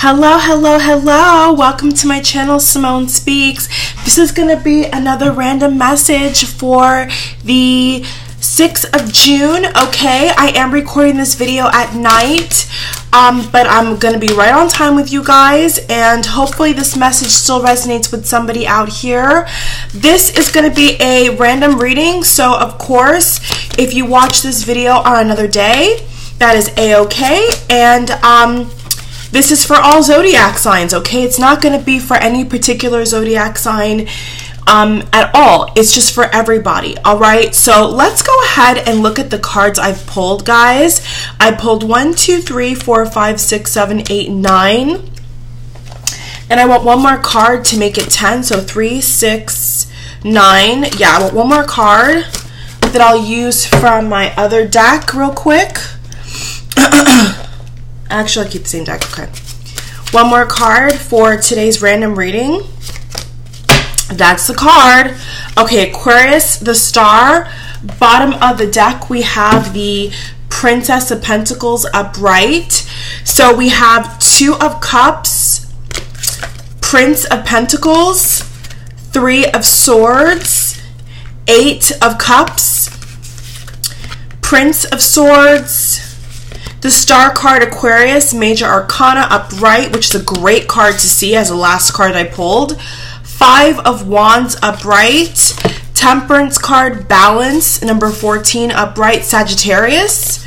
Hello, hello, hello. Welcome to my channel, Simone Speaks. This is going to be another random message for the 6th of June. Okay, I am recording this video at night, but I'm going to be right on time with you guys, and hopefully this message still resonates with somebody out here. This is going to be a random reading, so of course, if you watch this video on another day, that is a-okay, and this is for all zodiac signs, okay? It's not going to be for any particular zodiac sign at all. It's just for everybody, all right? So let's go ahead and look at the cards I've pulled, guys. I pulled 1, 2, 3, 4, 5, 6, 7, 8, 9. And I want one more card to make it 10. So 3, 6, 9. Yeah, I want one more card that I'll use from my other deck real quick. Actually, I'll keep the same deck. Okay. One more card for today's random reading. That's the card. Okay, Aquarius, the Star. Bottom of the deck, we have the Princess of Pentacles upright. So we have 2 of Cups, Prince of Pentacles, 3 of Swords, 8 of Cups, Prince of Swords, the Star card, Aquarius, Major Arcana upright, which is a great card to see as the last card I pulled. 5 of Wands upright. Temperance card, Balance, number 14 upright, Sagittarius.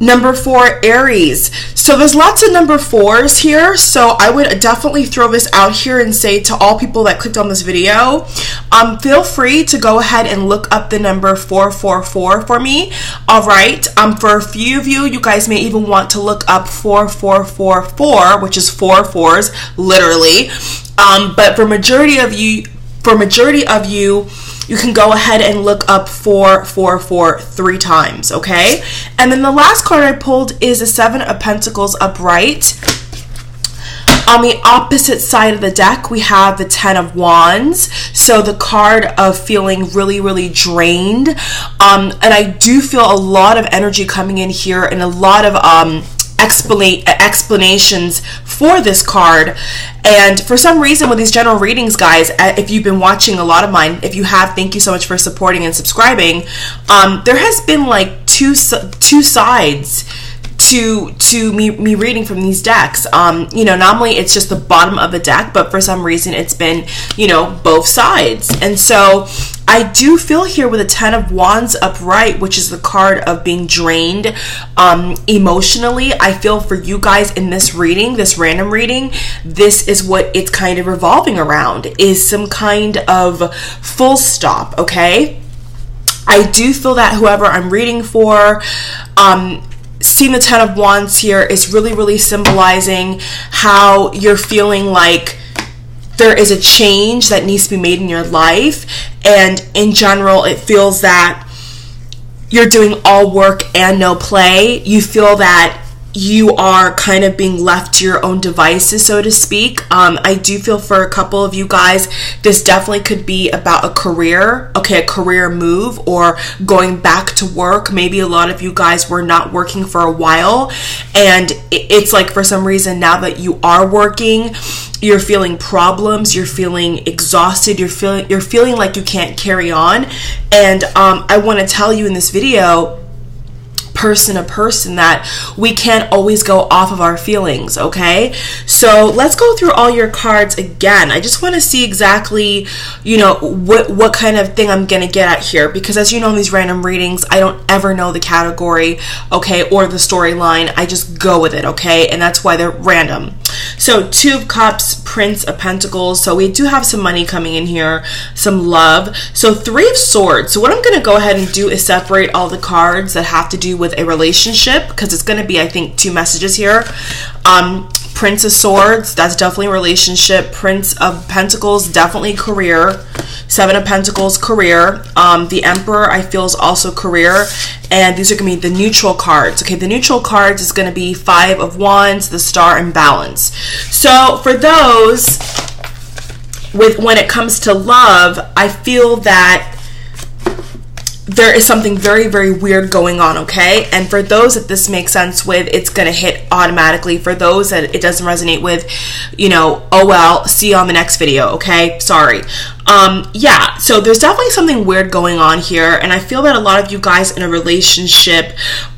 Number 4, Aries. So there's lots of number 4s here, so I would definitely throw this out here and say to all people that clicked on this video, feel free to go ahead and look up the number 444 for me. All right, for a few of you, you guys may even want to look up 4444, which is 4 4s, literally. But for majority of you, you can go ahead and look up 444 3 times, okay? And then the last card I pulled is the 7 of Pentacles upright. On the opposite side of the deck, we have the 10 of Wands. So the card of feeling really, really drained. And I do feel a lot of energy coming in here and a lot of explanations for this card. And for some reason with these general readings, guys, if you've been watching a lot of mine, if you have, thank you so much for supporting and subscribing. There has been like two sides to me reading from these decks. You know, normally it's just the bottom of the deck, but for some reason it's been, you know, both sides. And so I do feel here with a 10 of Wands upright, which is the card of being drained emotionally. I feel for you guys in this reading, this random reading, this is what it's kind of revolving around, is some kind of full stop, okay? I do feel that whoever I'm reading for, seeing the 10 of Wands here is really, really symbolizing how you're feeling like there is a change that needs to be made in your life. And in general, it feels that you're doing all work and no play. You feel that you are kind of being left to your own devices, so to speak. I do feel for a couple of you guys, this definitely could be about a career, okay, a career move or going back to work. Maybe a lot of you guys were not working for a while, and it's like for some reason now that you are working, you're feeling problems, you're feeling exhausted, you're feeling like you can't carry on. And I want to tell you in this video, person to person, that we can't always go off of our feelings, okay? So let's go through all your cards again. I just want to see exactly, you know, what kind of thing I'm gonna get at here, because as you know in these random readings, I don't ever know the category, okay, or the storyline. I just go with it, okay? And that's why they're random. So 2 of Cups, Prince of Pentacles. So we do have some money coming in here, some love. So 3 of Swords. So what I'm going to go ahead and do is separate all the cards that have to do with a relationship, because it's going to be, I think, 2 messages here. Prince of Swords, that's definitely a relationship. Prince of Pentacles, definitely career. 7 of Pentacles, career. The Emperor, I feel, is also career. And these are going to be the neutral cards. Okay, the neutral cards is going to be 5 of Wands, the Star, and Balance. So for those, when it comes to love, I feel that there is something very, very weird going on, okay? And for those that this makes sense with, it's going to hit automatically. For those that it doesn't resonate with, you know, oh well, see you on the next video, okay? Sorry. Yeah, so there's definitely something weird going on here, and I feel that a lot of you guys in a relationship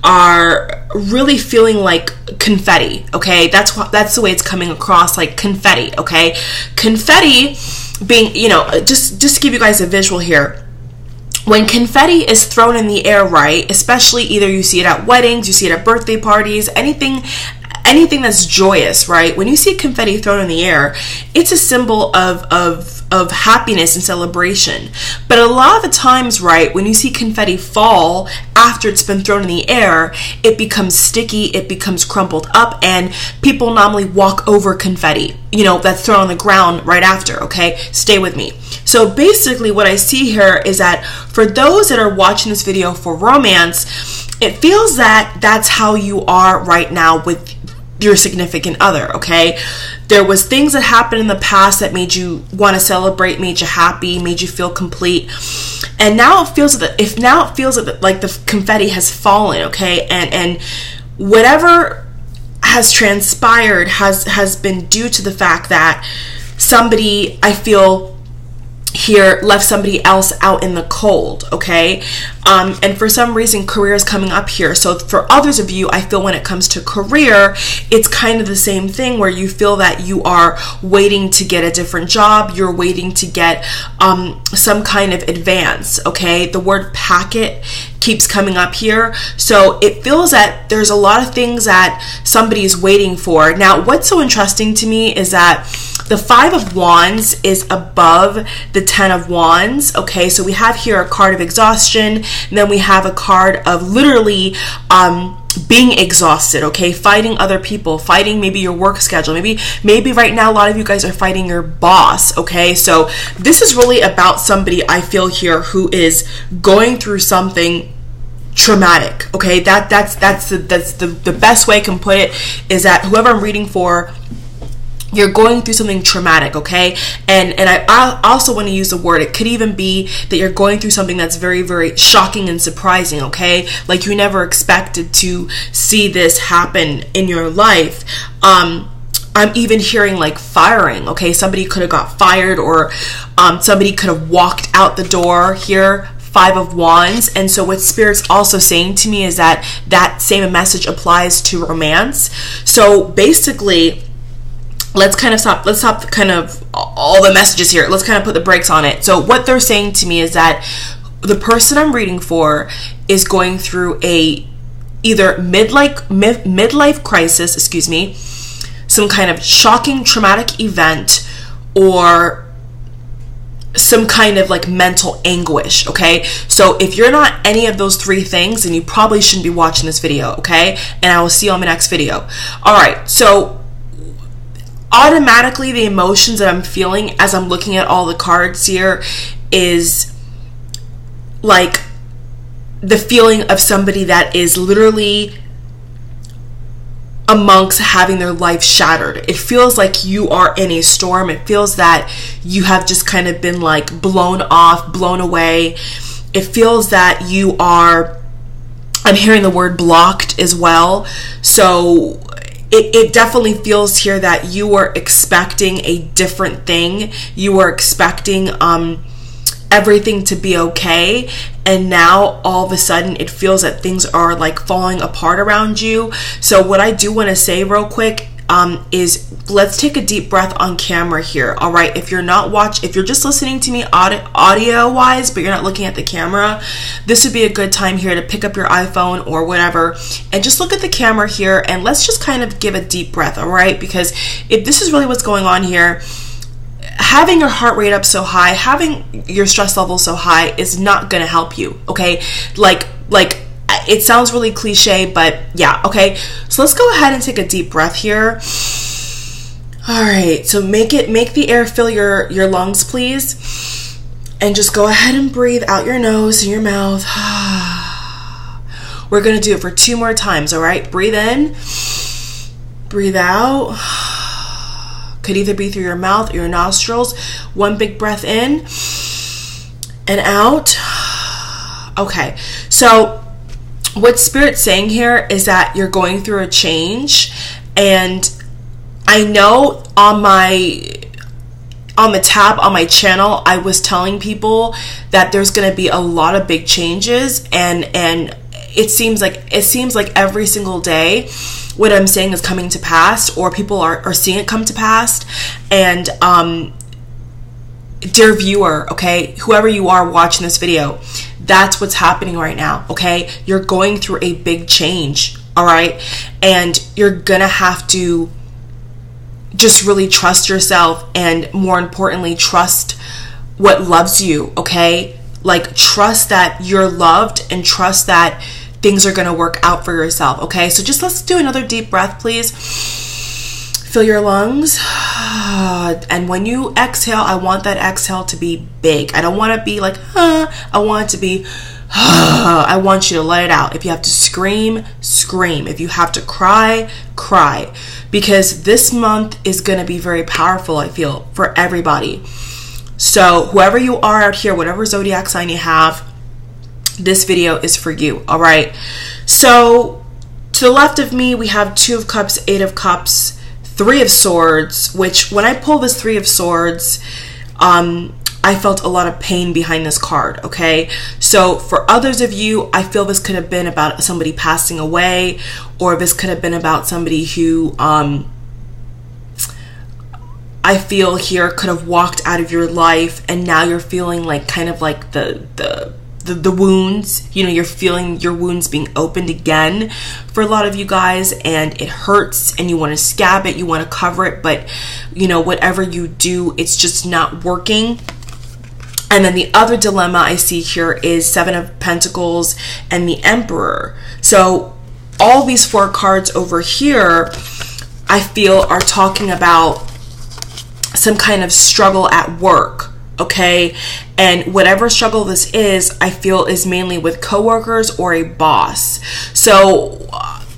are really feeling like confetti, okay? That's the way it's coming across, like confetti, okay? Confetti being, you know, just to give you guys a visual here. When confetti is thrown in the air, right, especially either you see it at weddings, you see it at birthday parties, anything that's joyous, right? When you see confetti thrown in the air, it's a symbol of happiness and celebration. But a lot of the times, right, when you see confetti fall after it's been thrown in the air, it becomes sticky, it becomes crumpled up, and people normally walk over confetti, you know, that's thrown on the ground right after, okay? Stay with me. So basically what I see here is that for those that are watching this video for romance, it feels that that's how you are right now with your significant other, okay? There was things that happened in the past that made you want to celebrate, made you happy, made you feel complete. And now it feels like the confetti has fallen, okay? And whatever has transpired has been due to the fact that somebody, I feel here, left somebody else out in the cold, okay? And for some reason, career is coming up here. So for others of you, I feel when it comes to career, it's kind of the same thing where you feel that you are waiting to get a different job. You're waiting to get some kind of advance, okay? The word packet keeps coming up here. So it feels that there's a lot of things that somebody is waiting for. Now, what's so interesting to me is that the 5 of Wands is above the 10 of Wands, okay? So we have here a card of exhaustion, and then we have a card of literally being exhausted, okay? Fighting other people, fighting maybe your work schedule. Maybe right now a lot of you guys are fighting your boss, okay? So this is really about somebody, I feel here, who is going through something traumatic, okay? That's the best way I can put it, is that whoever I'm reading for, you're going through something traumatic, okay? And I also want to use the word, it could even be that you're going through something that's very, very shocking and surprising, okay? Like you never expected to see this happen in your life. I'm even hearing like firing, okay? Somebody could have got fired, or somebody could have walked out the door here. 5 of Wands. And so what Spirit's also saying to me is that that same message applies to romance. So basically, let's stop kind of all the messages here. Let's kind of put the brakes on it. So what they're saying to me is that the person I'm reading for is going through a either midlife crisis, some kind of shocking traumatic event, or some kind of like mental anguish, okay? So if you're not any of those 3 things, then you probably shouldn't be watching this video, okay? And I will see you on my next video. All right, so automatically the emotions that I'm feeling as I'm looking at all the cards here is like the feeling of somebody that is literally amongst having their life shattered. It feels like you are in a storm. It feels that you have just kind of been like blown off, blown away. It feels that you are, I'm hearing the word blocked as well. So it definitely feels here that you are expecting a different thing. You are expecting everything to be okay, and now all of a sudden it feels that things are like falling apart around you. So what I do want to say real quick is let's take a deep breath on camera here. All right, if you're just listening to me audio wise, but you're not looking at the camera, this would be a good time here to pick up your iPhone or whatever and just look at the camera here, and let's just kind of give a deep breath. All right, because if this is really what's going on here, having your heart rate up so high, having your stress level so high is not going to help you, okay? Like it sounds really cliche, but yeah, okay? So let's go ahead and take a deep breath here. All right, so make the air fill your lungs, please. And just go ahead and breathe out your nose and your mouth. We're going to do it for 2 more times, all right? Breathe in, breathe out. Could either be through your mouth or your nostrils. 1 big breath in and out. Okay, so what Spirit's saying here is that you're going through a change, and I know on the tab on my channel, I was telling people that there's going to be a lot of big changes, and it seems like every single day what I'm saying is coming to pass, or people are seeing it come to pass. And dear viewer, okay, whoever you are watching this video, that's what's happening right now, okay? You're going through a big change, all right? And you're gonna have to just really trust yourself, and more importantly, trust what loves you, okay? Like, trust that you're loved, and trust that things are gonna work out for yourself, okay? So just let's do another deep breath, please. Fill your lungs. And when you exhale, I want that exhale to be big. I don't want to be like, I want it to be, I want you to let it out. If you have to scream, scream. If you have to cry, cry. Because this month is going to be very powerful, I feel, for everybody. So whoever you are out here, whatever zodiac sign you have, this video is for you, all right? So to the left of me, we have 2 of Cups, 8 of Cups, 3 of Swords, which when I pull this 3 of Swords, I felt a lot of pain behind this card, okay? So for others of you, I feel this could have been about somebody passing away, or this could have been about somebody who I feel here could have walked out of your life, and now you're feeling like kind of like the wounds, you know, you're feeling your wounds being opened again for a lot of you guys, and it hurts, and you want to scab it, you want to cover it, but you know, whatever you do, it's just not working. And then the other dilemma I see here is 7 of Pentacles and the Emperor. So all these 4 cards over here, I feel, are talking about some kind of struggle at work, okay? And whatever struggle this is, I feel is mainly with coworkers or a boss. So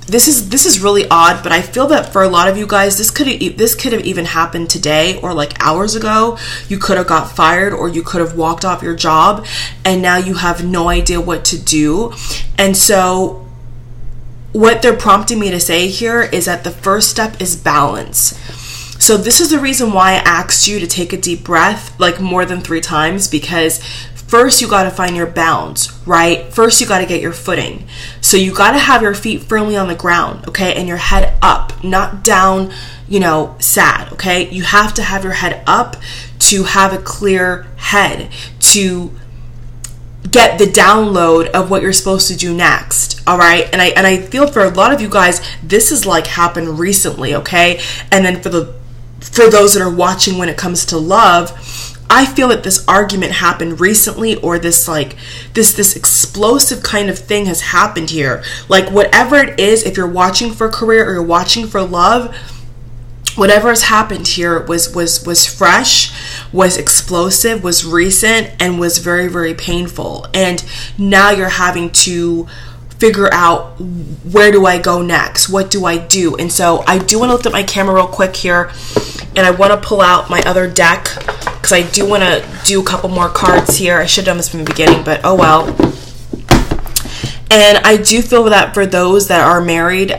this is really odd, but I feel that for a lot of you guys, this could have even happened today or like hours ago. You could have got fired, or you could have walked off your job, and now you have no idea what to do. And so what they're prompting me to say here is that the first step is balance. So this is the reason why I asked you to take a deep breath like more than 3 times, because first you got to find your balance, right? First you got to get your footing. So you got to have your feet firmly on the ground, okay? And your head up, not down, you know, sad, okay? You have to have your head up to have a clear head, to get the download of what you're supposed to do next, all right? And I feel for a lot of you guys, this is like happened recently, okay? And then for those that are watching when it comes to love, I feel that this argument happened recently, or this like this explosive kind of thing has happened here. Like whatever it is, if you're watching for career or you're watching for love, whatever has happened here was fresh, was explosive, was recent, and was very, very painful. And now you're having to figure out, where do I go next? What do I do? And so I do want to lift up my camera real quick here, and I want to pull out my other deck, because I do want to do a couple more cards here. I should have done this from the beginning, but oh well. And I do feel that for those that are married,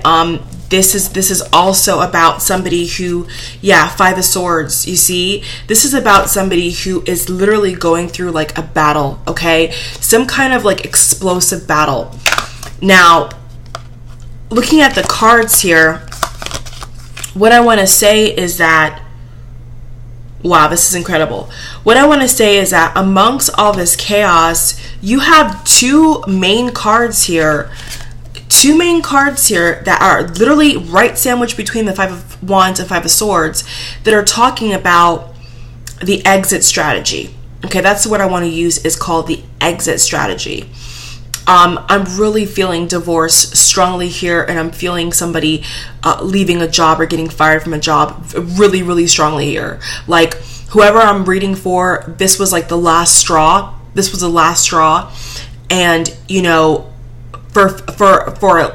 this is also about somebody who, yeah, 5 of Swords, you see? This is about somebody who is literally going through like a battle, okay? Some kind of like explosive battle. Now, looking at the cards here, what I want to say is that, wow, this is incredible. What I want to say is that amongst all this chaos, you have 2 main cards here. 2 main cards here that are literally right sandwiched between the 5 of Wands and 5 of Swords, that are talking about the exit strategy. Okay, that's what I want to use, is called the exit strategy. I'm really feeling divorce strongly here, and I'm feeling somebody leaving a job or getting fired from a job really, really strongly here. Like whoever I'm reading for, this was like the last straw. This was the last straw. And, you know, for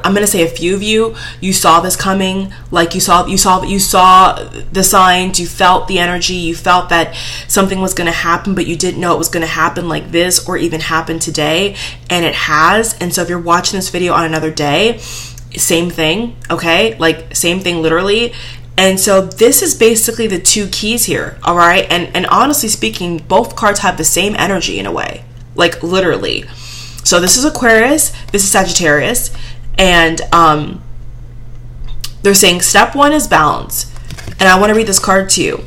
I'm gonna say a few of you, you saw this coming. Like you saw the signs, you felt the energy, you felt that something was gonna happen, but you didn't know it was gonna happen like this or even happen today, and it has. And so if you're watching this video on another day, same thing, okay? Like same thing literally. And so this is basically the two keys here, all right? And honestly speaking, both cards have the same energy in a way, like literally. So this is Aquarius, this is Sagittarius, and they're saying step 1 is balance. And I want to read this card to you.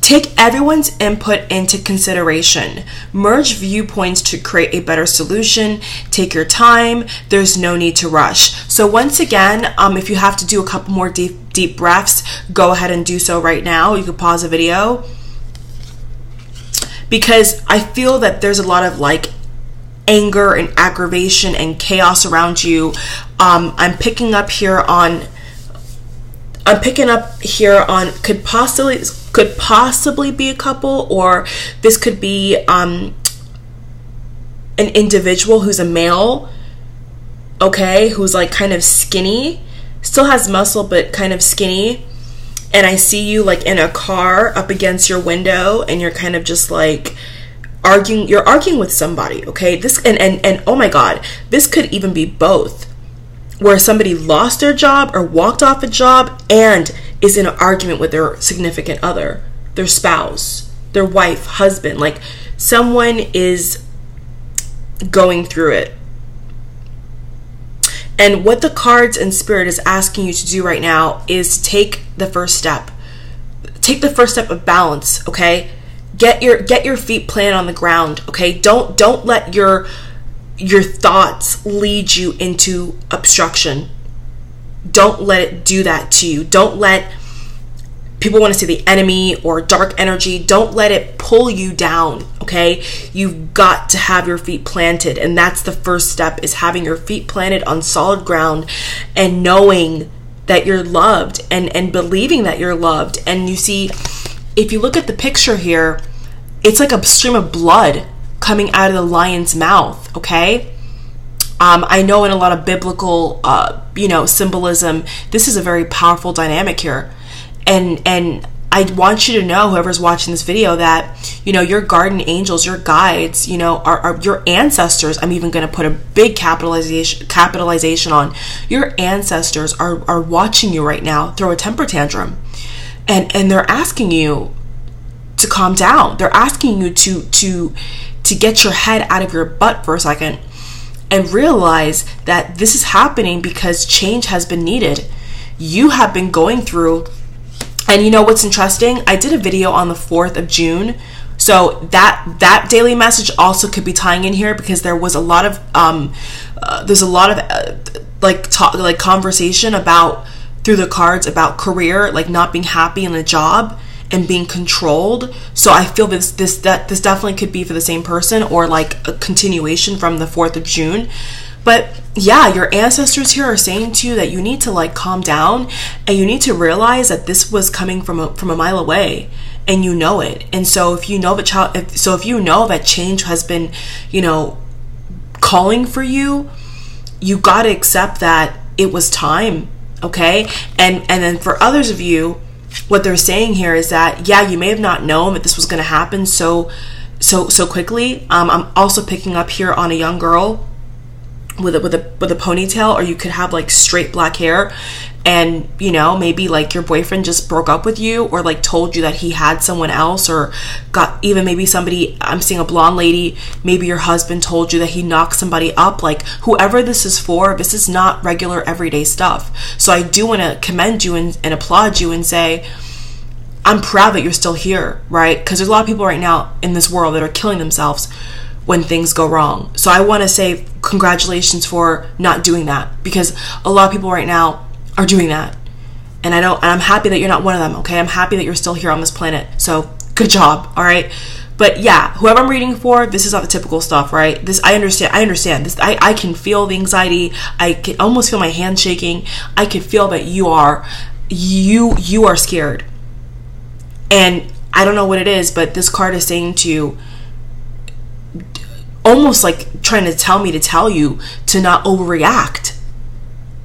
Take everyone's input into consideration. Merge viewpoints to create a better solution. Take your time. There's no need to rush. So once again, if you have to do a couple more deep breaths, go ahead and do so right now. You can pause the video. Because I feel that there's a lot of like anger and aggravation and chaos around you. I'm picking up here on could possibly be a couple, or this could be an individual who's a male, okay, who's like kind of skinny, still has muscle but kind of skinny, and I see you like in a car up against your window, and you're kind of just like you're arguing with somebody, okay? This and oh my god, this could even be both, where somebody lost their job or walked off a job and is in an argument with their significant other, their spouse, their wife, husband. Like someone is going through it. And what the cards and spirit is asking you to do right now is take the first step. Take the first step of balance, okay? Get your feet planted on the ground, okay? Don't let your thoughts lead you into obstruction. Don't let it do that to you. Don't let people want to see the enemy or dark energy. Don't let it pull you down, okay? You've got to have your feet planted, and that's the first step, is having your feet planted on solid ground and knowing that you're loved and believing that you're loved. And you see, if you look at the picture here, it's like a stream of blood coming out of the lion's mouth, okay? I know in a lot of biblical, symbolism, this is a very powerful dynamic here. And I want you to know, whoever's watching this video, that, your guardian angels, your guides, are your ancestors. I'm even going to put a big capitalization on. Your ancestors are watching you right now throw a temper tantrum. And they're asking you to calm down. They're asking you to get your head out of your butt for a second and realize that this is happening because change has been needed. You have been going through, and you know what's interesting? I did a video on the 4th of June. So that daily message also could be tying in here, because there was a lot of conversation about, through the cards, about career, like not being happy in the job and being controlled. So I feel this definitely could be for the same person, or like a continuation from the 4th of June. But yeah, your ancestors here are saying to you that you need to like calm down, and you need to realize that this was coming from a mile away, and you know it. And so if you know that change has been, calling for you, you got to accept that it was time, okay? And then for others of you, what they're saying here is that, yeah, you may have not known that this was going to happen so quickly. I'm also picking up here on a young girl with a ponytail, or you could have like straight black hair, and maybe like your boyfriend just broke up with you, or like told you that he had someone else, or even maybe somebody, I'm seeing a blonde lady, maybe your husband told you that he knocked somebody up. Like, whoever this is for, this is not regular everyday stuff. So I do want to commend you and applaud you and say, I'm proud that you're still here, right? Because there's a lot of people right now in this world that are killing themselves when things go wrong. So I want to say congratulations for not doing that, because a lot of people right now are doing that. And I'm happy that you're not one of them, okay? I'm happy that you're still here on this planet. So good job, all right? But yeah, whoever I'm reading for, this is not the typical stuff, right? I understand this. I can feel the anxiety. I can almost feel my hands shaking. I can feel that you are scared. And I don't know what it is, but this card is saying to you, almost like trying to tell me to tell you to not overreact.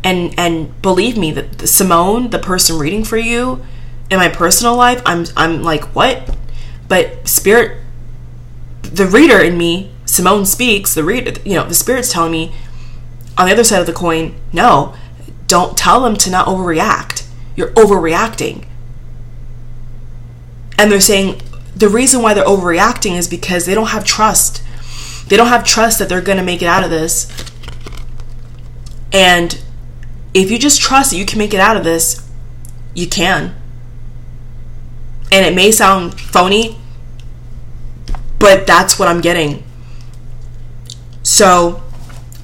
And believe me, that Simone, the person reading for you in my personal life, I'm like, what? But Spirit, the reader in me, Simone speaks, the reader, the Spirit's telling me on the other side of the coin, no, don't tell them to not overreact. You're overreacting. And they're saying the reason why they're overreacting is because they don't have trust. They don't have trust that they're going to make it out of this. And if you just trust that you can make it out of this, you can. And it may sound phony, but that's what I'm getting. So,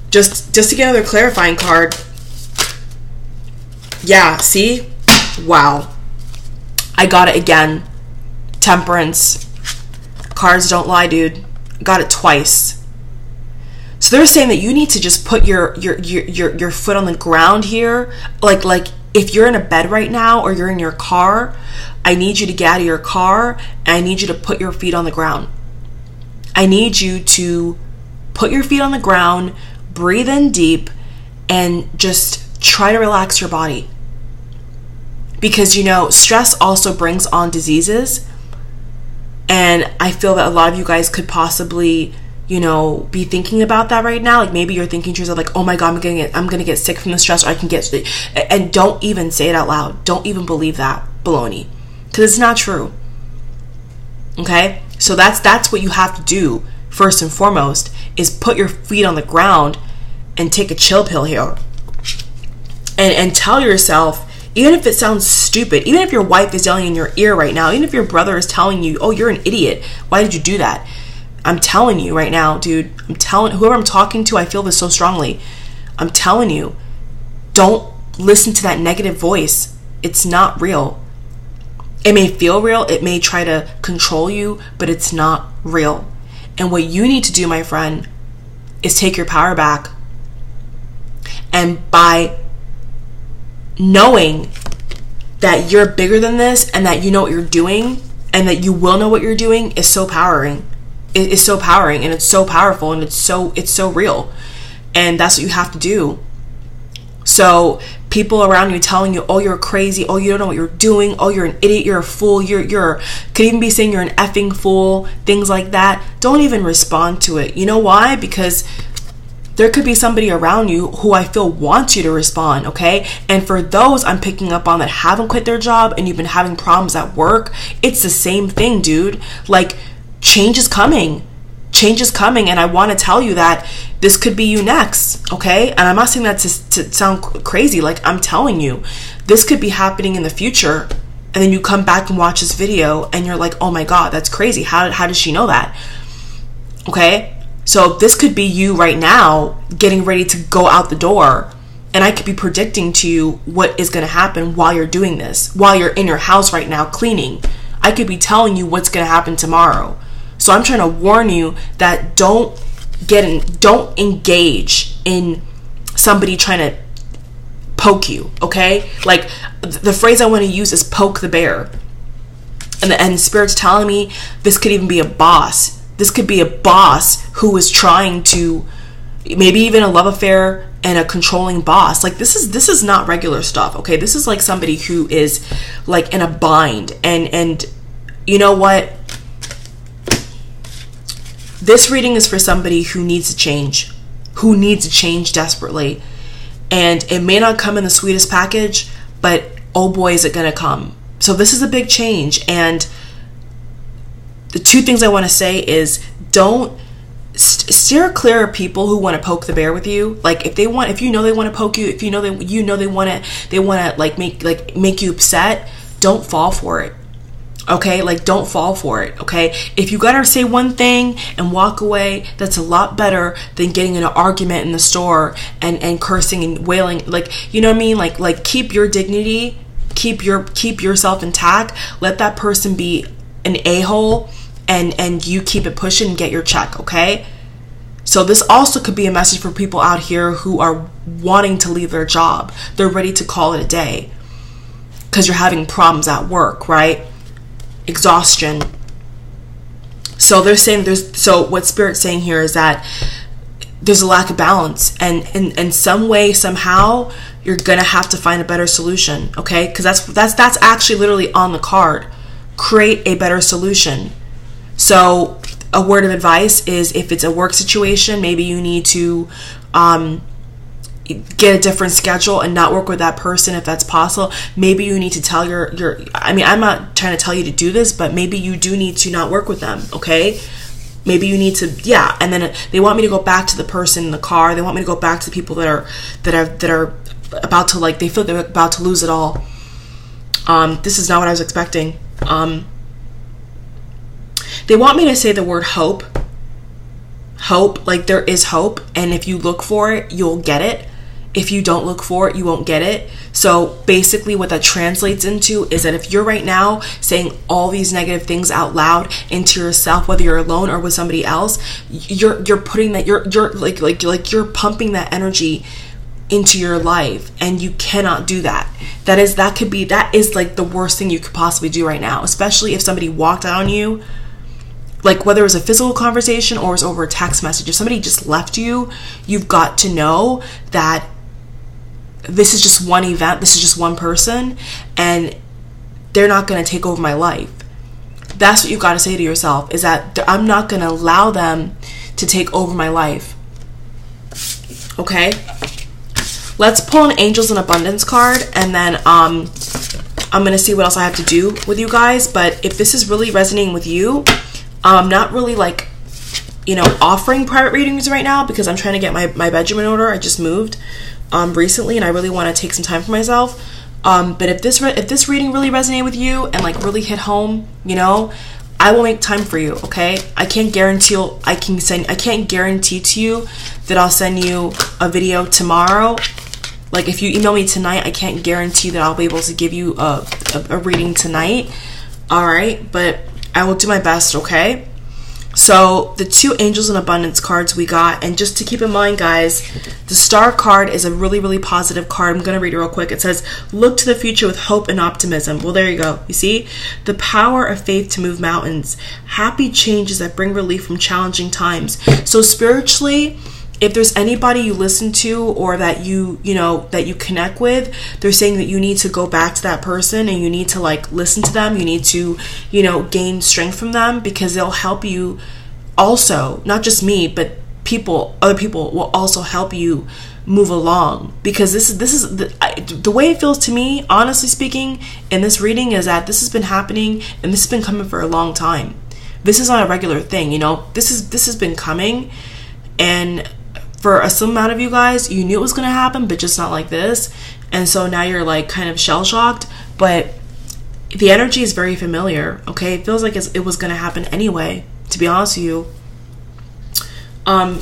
just to get another clarifying card. Yeah, see? Wow. I got it again. Temperance. Cards don't lie, dude. Got it twice. So they're saying that you need to just put your foot on the ground here. Like if you're in a bed right now or you're in your car, I need you to get out of your car and I need you to put your feet on the ground. I need you to put your feet on the ground, breathe in deep, and just try to relax your body. Because, stress also brings on diseases. And I feel that a lot of you guys could possibly, be thinking about that right now. Like maybe you're thinking to yourself, like, oh my God, I'm gonna get sick from the stress, or I can get, and don't even say it out loud. Don't even believe that baloney, because it's not true. Okay, so that's what you have to do first and foremost, is put your feet on the ground and take a chill pill here, and tell yourself, even if it sounds stupid, even if your wife is yelling in your ear right now, even if your brother is telling you, oh, you're an idiot, why did you do that? I'm telling you right now, dude, whoever I'm talking to, I feel this so strongly. I'm telling you, don't listen to that negative voice. It's not real. It may feel real, it may try to control you, but it's not real. And what you need to do, my friend, is take your power back. And by knowing that you're bigger than this and that you know what you're doing and that you will know what you're doing is so powering. It is so powering, and it's so powerful, and it's so real. And that's what you have to do. So people around you telling you, oh, you're crazy, oh, you don't know what you're doing, oh, you're an idiot, you're a fool, you're could even be saying you're an effing fool, things like that. Don't even respond to it. You know why? Because there could be somebody around you who I feel wants you to respond, okay? And for those I'm picking up on that haven't quit their job and you've been having problems at work, it's the same thing, dude. Like, change is coming. Change is coming, and I want to tell you that this could be you next, okay? And I'm not saying that to sound crazy. Like, I'm telling you, this could be happening in the future, and then you come back and watch this video, and you're like, oh my God, that's crazy. How does she know that? Okay? So this could be you right now getting ready to go out the door, and I could be predicting to you what is going to happen while you're doing this, while you're in your house right now cleaning. I could be telling you what's going to happen tomorrow. So I'm trying to warn you that don't engage in somebody trying to poke you, okay? Like, the phrase I want to use is poke the bear. And Spirit's telling me this could even be a boss. This could be a boss who is trying to, maybe even a love affair and a controlling boss. Like, this is not regular stuff, okay? This is like somebody who is like in a bind. And you know what? This reading is for somebody who needs to change, desperately. And it may not come in the sweetest package, but oh boy, is it going to come. So this is a big change. And the two things I want to say is, don't steer clear of people who want to poke the bear with you. Like, if you know they want to poke you, if you know they want to like make you upset, don't fall for it. Okay, like, don't fall for it. Okay, if you gotta say one thing and walk away, that's a lot better than getting in an argument in the store and cursing and wailing. Like, you know what I mean? Like keep your dignity, keep yourself intact. Let that person be an a-hole, and you keep it pushing and get your check. Okay. So this also could be a message for people out here who are wanting to leave their job. They're ready to call it a day because you're having problems at work, right? Exhaustion. So they're saying so what Spirit's saying here is that there's a lack of balance, and in some way, somehow, you're gonna have to find a better solution, okay? Because that's actually literally on the card. Create a better solution. So a word of advice is, if it's a work situation, maybe you need to get a different schedule and not work with that person if that's possible. Maybe you need to tell your I mean, I'm not trying to tell you to do this, but maybe you do need to not work with them, okay? Maybe you need to, yeah. And then they want me to go back to the person in the car. They want me to go back to the people that are about to, like, they feel they're about to lose it all. This is not what I was expecting. They want me to say the word hope. Hope, like there is hope, and if you look for it, you'll get it. If you don't look for it, you won't get it. So basically what that translates into is that if you're right now saying all these negative things out loud into yourself, whether you're alone or with somebody else, you're putting that, you're like you're pumping that energy into your life, and you cannot do that. That is like the worst thing you could possibly do right now, especially if somebody walked out on you. Like, whether it was a physical conversation or it was over a text message, if somebody just left you, you've got to know that this is just one event, this is just one person, and they're not going to take over my life. That's what you've got to say to yourself, is that I'm not going to allow them to take over my life. Okay? Let's pull an Angels in Abundance card, and then I'm going to see what else I have to do with you guys. But if this is really resonating with you, I'm not really, like, you know, offering private readings right now because I'm trying to get my bedroom in order. I just moved recently, and I really want to take some time for myself. But if this reading really resonated with you and, like, really hit home, you know, I will make time for you. Okay, I can't guarantee to you that I'll send you a video tomorrow. Like, if you email me tonight, I can't guarantee that I'll be able to give you a reading tonight. All right, but I will do my best, okay? So the two Angels in Abundance cards we got, and just to keep in mind, guys, the Star card is a really, really positive card. I'm going to read it real quick. It says, look to the future with hope and optimism. Well, there you go. You see? The power of faith to move mountains. Happy changes that bring relief from challenging times. So spiritually, if there's anybody you listen to or that you connect with, they're saying that you need to go back to that person and you need to, like, listen to them. You need to, gain strength from them, because they'll help you also, not just me, but other people will also help you move along. Because this is the way it feels to me, honestly speaking, in this reading, is that this has been happening and this has been coming for a long time. This is not a regular thing, this has been coming, and for some amount of you guys, you knew it was going to happen, but just not like this. And so now you're, like, kind of shell-shocked. But the energy is very familiar, okay? It feels like it was going to happen anyway, to be honest with you. And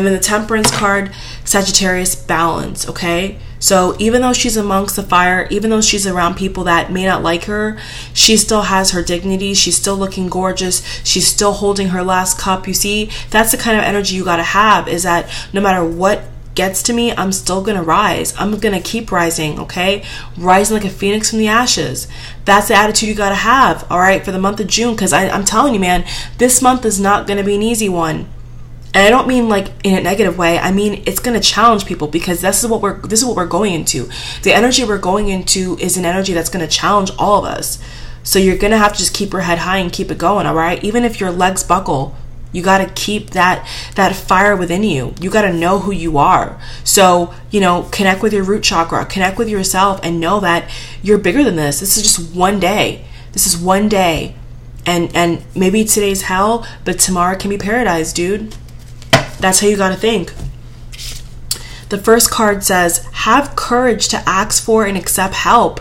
then the Temperance card, Sagittarius, balance, okay? So even though she's amongst the fire, even though she's around people that may not like her, she still has her dignity. She's still looking gorgeous. She's still holding her last cup. You see, that's the kind of energy you got to have, is that no matter what gets to me, I'm still going to rise. I'm going to keep rising, okay? Rising like a phoenix from the ashes. That's the attitude you got to have, all right, for the month of June, because I'm telling you, man, this month is not going to be an easy one. And I don't mean, like, in a negative way. I mean, it's going to challenge people, because this is what we're going into. The energy we're going into is an energy that's going to challenge all of us. So you're going to have to just keep your head high and keep it going, all right? Even if your legs buckle, you got to keep that fire within you. You got to know who you are. So, connect with your root chakra, connect with yourself, and know that you're bigger than this. This is just one day. This is one day. And maybe today's hell, but tomorrow can be paradise, dude. That's how you got to think. The first card says, have courage to ask for and accept help.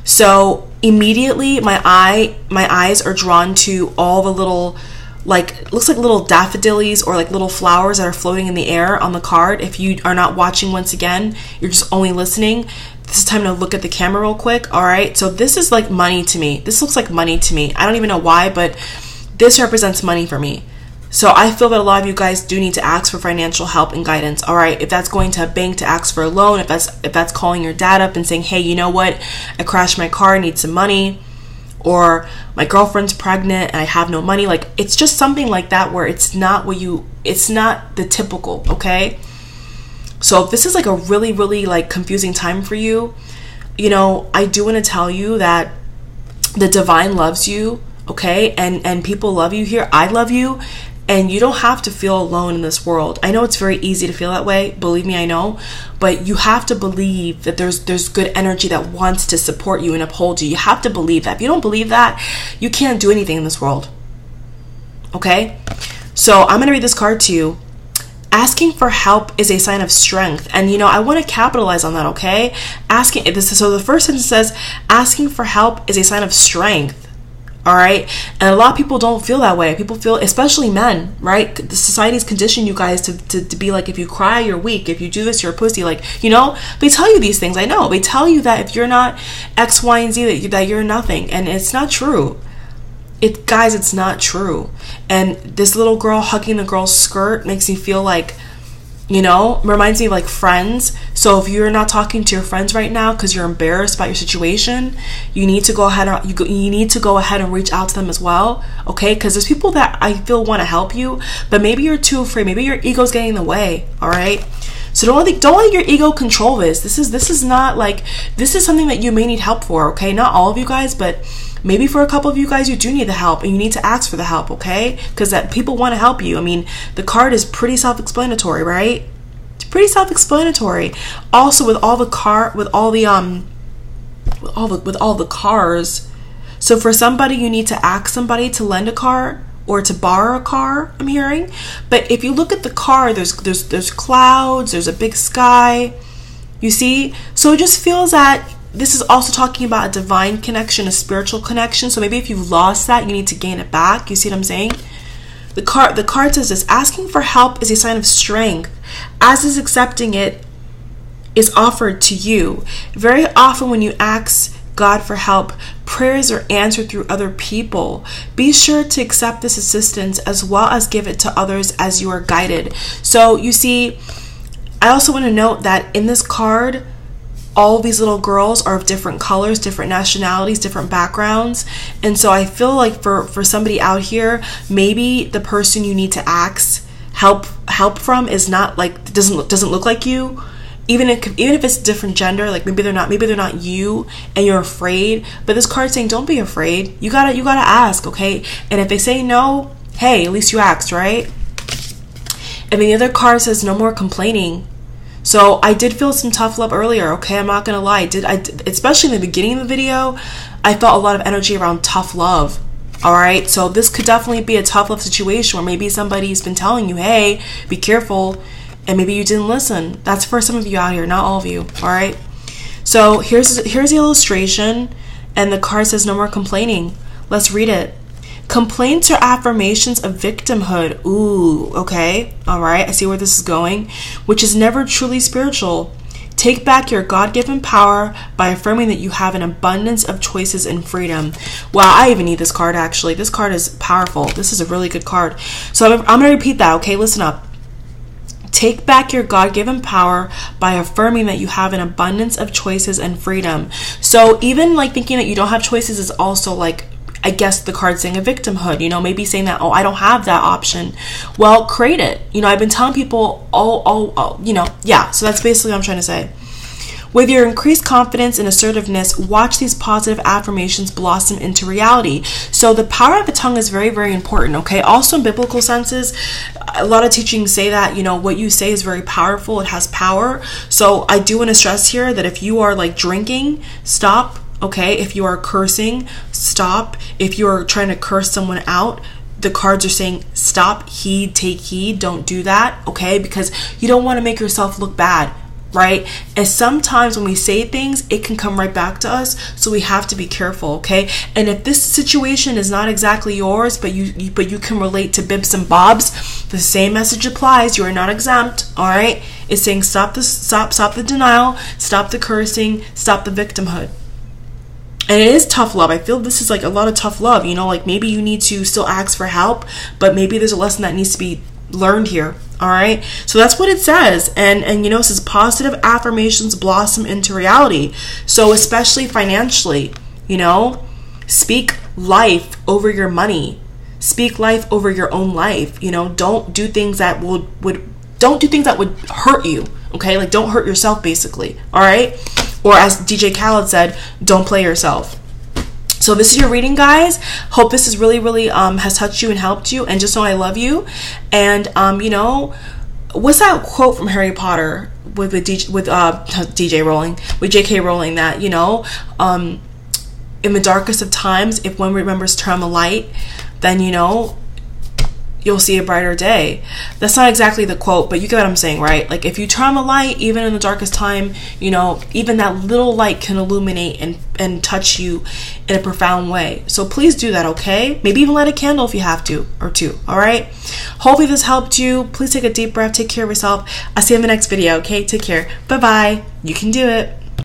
So immediately my eyes are drawn to all the little, like, looks like little daffodils or like little flowers that are floating in the air on the card. If you are not watching, once again, you're just only listening, this is time to look at the camera real quick. All right, so this is like money to me. This looks like money to me. I don't even know why, but this represents money for me. So I feel that a lot of you guys do need to ask for financial help and guidance. All right, if that's going to a bank to ask for a loan, if that's calling your dad up and saying, hey, you know what, I crashed my car, I need some money, or my girlfriend's pregnant and I have no money. Like, it's just something like that where it's not the typical, okay? So if this is like a really, really like confusing time for you, you know, I do want to tell you that the divine loves you, okay? And people love you here. I love you. And you don't have to feel alone in this world. I know it's very easy to feel that way. Believe me, I know. But you have to believe that there's good energy that wants to support you and uphold you. You have to believe that. If you don't believe that, you can't do anything in this world. Okay? So I'm going to read this card to you. Asking for help is a sign of strength. And, you know, I want to capitalize on that, okay? So the first sentence says, asking for help is a sign of strength. All right. And a lot of people don't feel that way. People feel, especially men, right? The society's conditioned you guys to be like, if you cry, you're weak. If you do this, you're a pussy. Like, you know, they tell you these things. I know. They tell you that if you're not X, Y, and Z, that you're nothing. And it's not true. Guys, it's not true. And this little girl hugging the girl's skirt makes me feel like, you know, reminds me of like Friends. So if you're not talking to your friends right now because you're embarrassed about your situation, you need to go ahead and reach out to them as well, okay? Because there's people that I feel want to help you, but maybe you're too afraid. Maybe your ego's getting in the way. All right. So don't let your ego control this. This is not like, this is something that you may need help for, okay? Not all of you guys, but maybe for a couple of you guys, you do need the help and you need to ask for the help, okay? Because that people want to help you. I mean, the card is pretty self-explanatory, right? It's pretty self-explanatory. Also, with all the cars. So for somebody, you need to ask somebody to lend a car or to borrow a car, I'm hearing. But if you look at the car, there's clouds, there's a big sky. You see? So it just feels that this is also talking about a divine connection, a spiritual connection. So maybe if you've lost that, you need to gain it back. You see what I'm saying? The card says this: asking for help is a sign of strength, as is accepting it is offered to you. Very often when you ask God for help, prayers are answered through other people. Be sure to accept this assistance as well as give it to others as you are guided. So you see, I also want to note that in this card, all these little girls are of different colors, different nationalities, different backgrounds. And so I feel like for somebody out here, maybe the person you need to ask help from is not like, doesn't look like you. Even if it's different gender, like maybe they're not you and you're afraid. But this card's saying don't be afraid. You gotta ask, okay? And if they say no, hey, at least you asked, right? And then the other card says no more complaining. So I did feel some tough love earlier, okay? I'm not gonna lie. I did, especially in the beginning of the video, I felt a lot of energy around tough love. All right, so this could definitely be a tough love situation where maybe somebody's been telling you, hey, be careful, and maybe you didn't listen. That's for some of you out here, not all of you. All right. So here's the illustration, and the card says no more complaining. Let's read it. Complaints are affirmations of victimhood. Ooh, okay. All right. I see where this is going, which is never truly spiritual. Take back your God-given power by affirming that you have an abundance of choices and freedom. Wow, I even need this card, actually. This card is powerful. This is a really good card. So I'm going to repeat that, okay? Listen up. Take back your God-given power by affirming that you have an abundance of choices and freedom. So even like thinking that you don't have choices is also like, I guess the card saying a victimhood, you know, maybe saying that, oh, I don't have that option. Well, create it. You know, I've been telling people, you know, yeah. So that's basically what I'm trying to say. With your increased confidence and assertiveness, watch these positive affirmations blossom into reality. So the power of the tongue is very, very important, okay? Also in biblical senses, a lot of teachings say that, you know, what you say is very powerful. It has power. So I do want to stress here that if you are like drinking, stop, okay? If you are cursing, stop. If you are trying to curse someone out, the cards are saying stop, heed, take heed, don't do that, okay? Because you don't want to make yourself look bad. Right? And sometimes when we say things, it can come right back to us. So we have to be careful, okay? And if this situation is not exactly yours, but you can relate to Bibs and Bobs, the same message applies. You are not exempt, all right? It's saying stop the denial, stop the cursing, stop the victimhood. And it is tough love. I feel this is like a lot of tough love, you know, like maybe you need to still ask for help, but maybe there's a lesson that needs to be learned here. All right, so that's what it says. And you know, it says positive affirmations blossom into reality. So especially financially, you know, Speak life over your money. Speak life over your own life. You know, don't do things that would hurt you. Okay, like don't hurt yourself, basically. All right, or as DJ Khaled said, don't play yourself. So this is your reading, guys. Hope this is really has touched you and helped you. And just know I love you. And you know, what's that quote from Harry Potter with DJ Rowling, with J.K. Rowling, that, you know, in the darkest of times, if one remembers to turn on the light, then, you know, you'll see a brighter day. That's not exactly the quote, but you get what I'm saying, right? Like, if you turn on the light, even in the darkest time, you know, even that little light can illuminate and touch you in a profound way. So please do that, okay? Maybe even light a candle if you have to, or two, all right? Hopefully this helped you. Please take a deep breath. Take care of yourself. I'll see you in the next video, okay? Take care. Bye-bye. You can do it.